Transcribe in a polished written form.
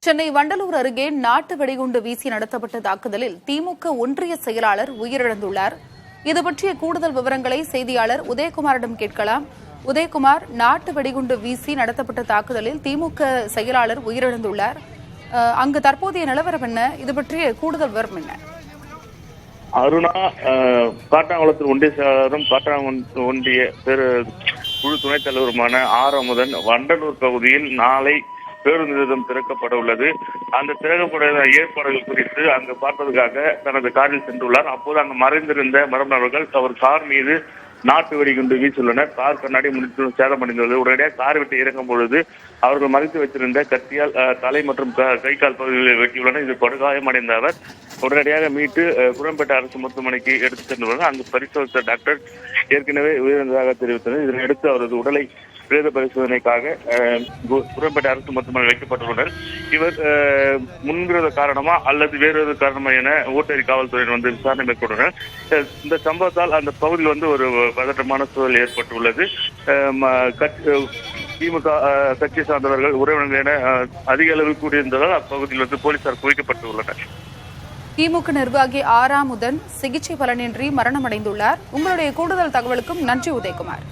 சென்னை வண்டலூர் அருகே நாட்டு வெடிகுண்டு வீசி நடத்தப்பட்ட தாக்குதலில் திமுக ஒன்றிய செயலாளர் உயிரிழந்துள்ளார். இது பற்றிய கூடுதல் விவரங்களை செய்தியாளர் உதயகுமாரிடம் கேட்கலாம். உதயகுமார், நாட்டு வெடிகுண்டு வீசி நடத்தப்பட்ட தாக்குதலில் திமுக செயலாளர் உயிரிழந்துள்ளார். அங்கு தற்போதைய நிலவரம் என்ன? இது பற்றிய கூடுதல் விவரம் என்ன? அருணா, காட்டாங்குளத்தில் ஒன்றிய செயலாளரும் காட்டாங்குளம் ஒன்றிய குழு துணைத் தலைவருமான ஆரமுதன் வண்டலூர் பகுதியில் நாளை பேருந்து நிலையம் திறக்கப்பட உள்ளது. அந்த திறக்கப்பட ஏற்பாடுகள் குறித்து அங்கு பார்ப்பதற்காக தனது காரில் சென்றுள்ளார். அப்போது அங்கு மறைந்திருந்த மர்ம நபர்கள் அவர் கார் மீது நாட்டு வெடிகுண்டு வீசியுள்ளனர். கார் கண்ணாடி முடித்து சேதமடைந்துள்ளது. உடனடியாக கார் விட்டு இறங்கும் பொழுது அவர்கள் மறைத்து வைத்திருந்த கத்தியால் தலை மற்றும் கை கால் பகுதிகளை வெட்டியுள்ளனர். இது படுகாயமடைந்த அவர் உடனடியாக மீட்டு குரம்பேட்டை அரசு மருத்துவமனைக்கு எடுத்துச் சென்றுள்ளனர். அங்கு பரிசோதித்த டாக்டர் ஏற்கனவே உயிரிழந்ததாக தெரிவித்தனர். இதனையடுத்து அவரது உடலை பிரேத பரிசோதனைக்காக குரம்பேட்டை அரசு மருத்துவமனை வைக்கப்பட்டுள்ளனர். இவர் முன்விரோத காரணமா அல்லது வேறு ஏதாவது காரணமா என ஓட்டேரி காவல்துறையினர் விசாரணை மேற்கொண்டனர். இந்த சம்பவத்தால் அந்த பகுதியில் ஒரு பதற்றமான சூழல் ஏற்பட்டுள்ளது. திமுக கட்சி சார்ந்தவர்கள் உறவினர்கள் என அதிக அளவில் கூடியிருந்ததால் அப்பகுதியில் போலீசார் குவிக்கப்பட்டுள்ளனர். திமுக நிர்வாகி ஆராமுதன் சிகிச்சை பலனின்றி மரணமடைந்துள்ளார். உங்களுடைய கூடுதல் தகவலுக்கும் நன்றி உதயகுமார்.